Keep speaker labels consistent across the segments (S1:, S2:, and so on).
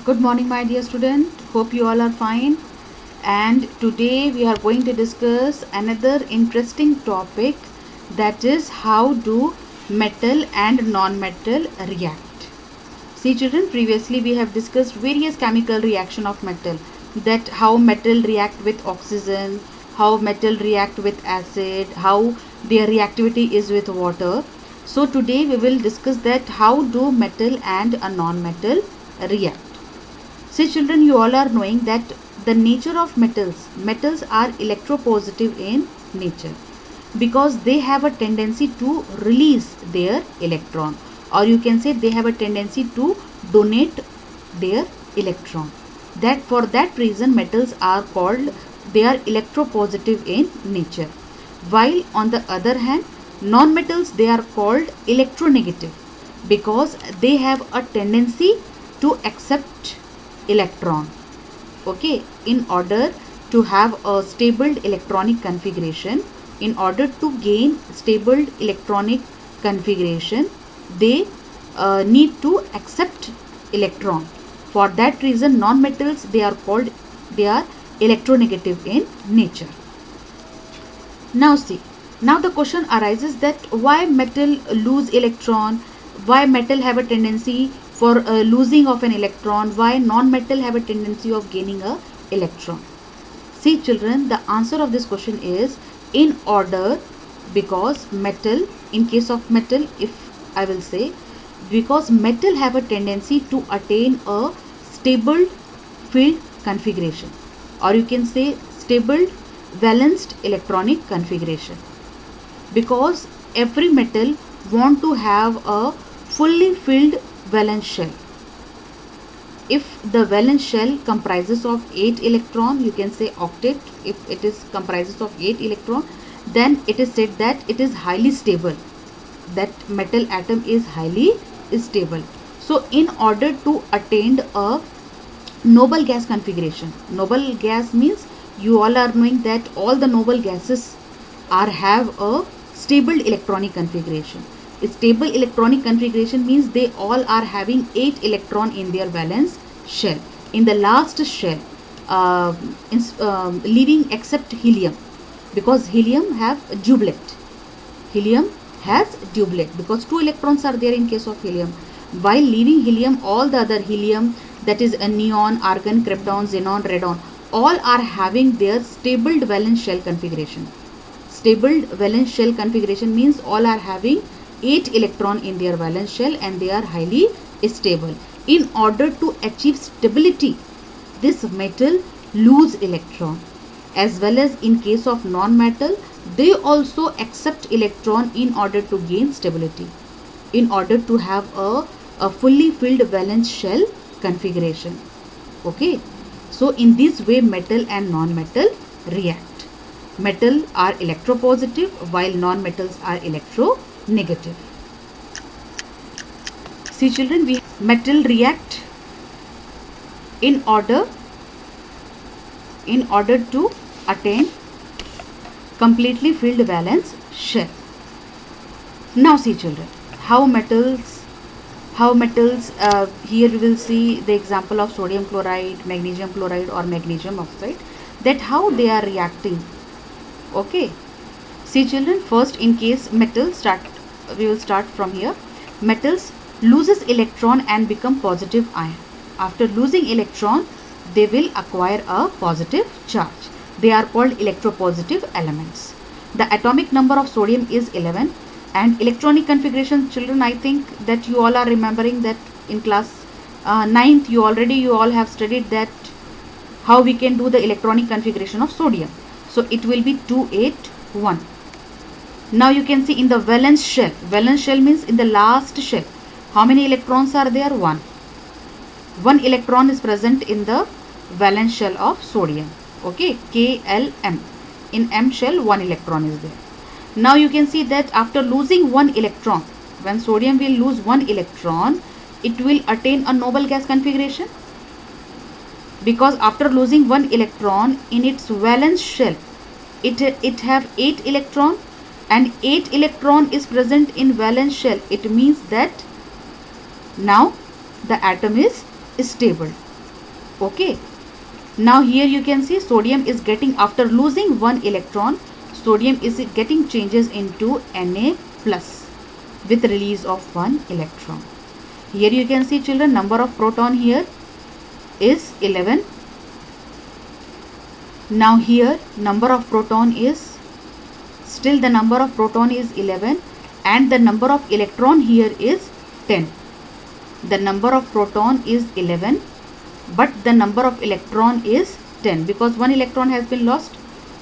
S1: Good morning, my dear student. Hope you all are fine. And today we are going to discuss another interesting topic, that is how do metal and non-metal react. See children, previously we have discussed various chemical reaction of metal, that how metal react with oxygen, how metal react with acid, how their reactivity is with water. So today we will discuss that how do metal and a non-metal react. See children, you all are knowing that the nature of metals are electropositive in nature because they have a tendency to release their electron, or you can say they have a tendency to donate their electron. That for that reason metals are called, they are electropositive in nature. While on the other hand, non-metals, they are called electronegative because they have a tendency to accept electron. Okay, in order to have a stable electronic configuration, in order to gain stable electronic configuration, they need to accept electron. For that reason non-metals, they are electronegative in nature. Now see, now the question arises that why metal lose electron, why metal have a tendency for losing of an electron, why non-metal have a tendency of gaining a electron. See children, the answer of this question is in order, because metal, in case of metal, if I will say, because metal have a tendency to attain a stable field configuration, or you can say stable balanced electronic configuration, because every metal want to have a fully filled valence shell. If the valence shell comprises of 8 electron, you can say octet, if it is comprises of 8 electron, then it is said that it is highly stable, that metal atom is highly stable. So in order to attain a noble gas configuration, noble gas means you all are knowing that all the noble gases are have a stable electronic configuration. A stable electronic configuration means they all are having 8 electron in their valence shell, in the last shell, leaving except helium, because helium have doublet. Helium has doublet because 2 electrons are there in case of helium. While leaving helium, all the other helium, that is a neon, argon, krypton, xenon, radon, all are having their stable valence shell configuration. Stable valence shell configuration means all are having 8 electron in their valence shell and they are highly stable. In order to achieve stability, this metal lose electron, as well as in case of non-metal, they also accept electron in order to gain stability, in order to have a fully filled valence shell configuration. Okay, so in this way metal and non-metal react. Metal are electropositive while non-metals are electronegative. See children, we metal react in order to attain completely filled valence shell. Now see children, how metals, here we will see the example of sodium chloride, magnesium chloride or magnesium oxide, that how they are reacting. Okay, see children, first in case metal we will start from here. Metals loses electron and become positive ion. After losing electron, they will acquire a positive charge. They are called electropositive elements. The atomic number of sodium is 11, and electronic configuration, children, I think that you all are remembering that in class 9th you all have studied that how we can do the electronic configuration of sodium. So it will be 281. Now you can see in the valence shell means in the last shell, how many electrons are there? 1. 1 electron is present in the valence shell of sodium. Okay, KLM. In M shell 1 electron is there. Now you can see that after losing 1 electron, when sodium will lose 1 electron, it will attain a noble gas configuration, because after losing 1 electron in its valence shell, it have 8 electron, and 8 electron is present in valence shell. It means that now the atom is stable. Okay. Now here you can see sodium is getting, after losing one electron, sodium is getting changes into Na plus with release of one electron. Here you can see children, number of proton here is 11. Now here number of proton is, still the number of proton is 11 and the number of electron here is 10. The number of proton is 11 but the number of electron is 10 because one electron has been lost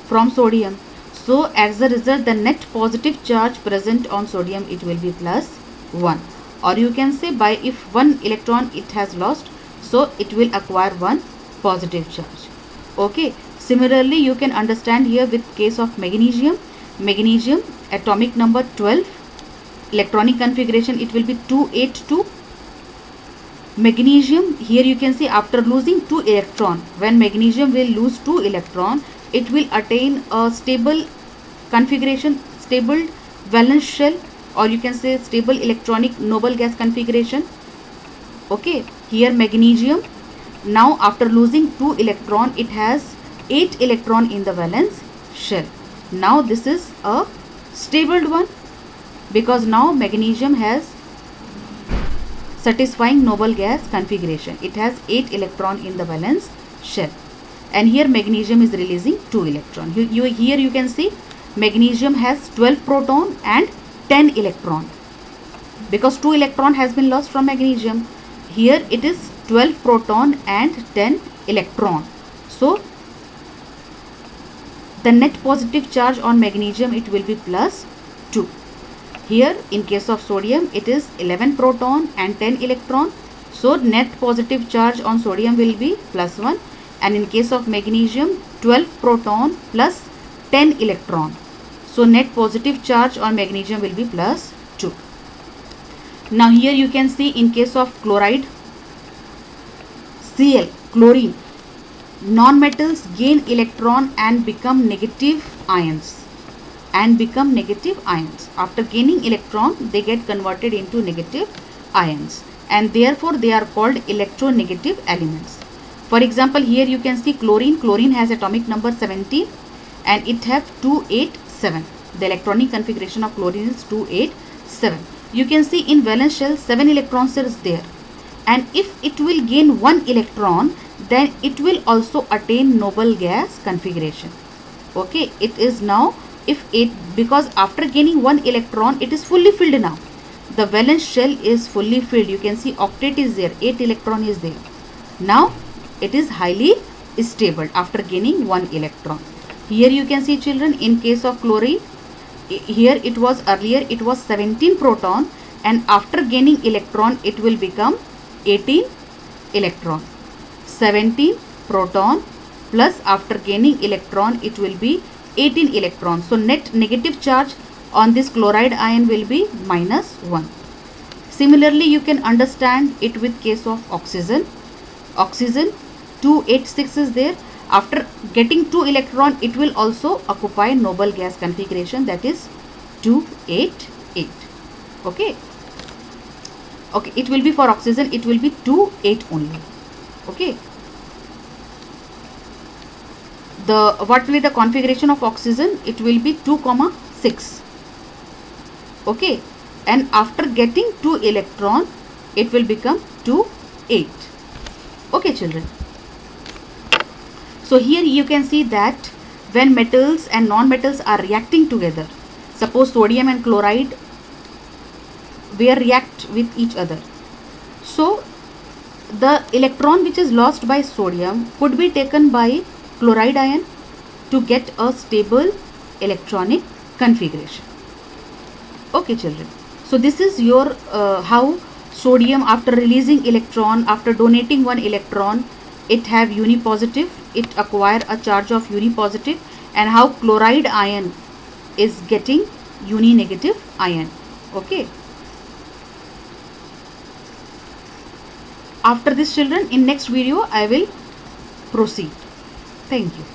S1: from sodium. So as a result, the net positive charge present on sodium, it will be plus 1, or you can say by if one electron it has lost, so it will acquire one positive charge. Okay. Similarly, you can understand here with case of magnesium. Magnesium atomic number 12, electronic configuration it will be 282. Magnesium, here you can see after losing 2 electron, when magnesium will lose 2 electron, it will attain a stable configuration, stable valence shell, or you can say stable electronic noble gas configuration. Okay, here magnesium, now after losing 2 electron, it has 8 electron in the valence shell. Now this is a stable one because now magnesium has satisfying noble gas configuration. It has 8 electron in the valence shell, and here magnesium is releasing 2 electron. Here you can see magnesium has 12 proton and 10 electron because 2 electron has been lost from magnesium. Here it is 12 proton and 10 electron. So the net positive charge on magnesium, it will be plus 2. Here in case of sodium, it is 11 proton and 10 electron. So net positive charge on sodium will be plus 1, and in case of magnesium, 12 proton plus 10 electron. So net positive charge on magnesium will be plus 2. Now here you can see in case of chloride, Cl, chlorine, non-metals gain electron and become negative ions. After gaining electron, they get converted into negative ions, and therefore they are called electronegative elements. For example, here you can see chlorine. Chlorine has atomic number 17 and it have 287. The electronic configuration of chlorine is 287. You can see in valence shell 7 electrons is there, and if it will gain 1 electron, then it will also attain noble gas configuration. Okay, it is now, if it, because after gaining 1 electron, it is fully filled now. The valence shell is fully filled. You can see octet is there, 8 electron is there. Now it is highly stable after gaining 1 electron. Here you can see children, in case of chlorine, here it was earlier it was 17 proton, and after gaining electron it will become 18 electron. 17 proton plus after gaining electron it will be 18 electrons. So net negative charge on this chloride ion will be minus 1. Similarly, you can understand it with case of oxygen. Oxygen 286 is there. After getting 2 electron, it will also occupy noble gas configuration, that is 288. Okay. Okay, it will be for oxygen, it will be 28 only. Okay. What will be the configuration of oxygen? It will be 2,6. Okay, and after getting 2 electron, it will become 2,8. Okay, children. So here you can see that when metals and non-metals are reacting together, suppose sodium and chloride will react with each other. So the electron which is lost by sodium could be taken by chloride ion to get a stable electronic configuration. Okay, children. So this is your how sodium, after releasing electron, after donating 1 electron, it have unipositive, it acquire a charge of unipositive, and how chloride ion is getting uninegative ion. Okay. After this, children, in next video I will proceed. Thank you.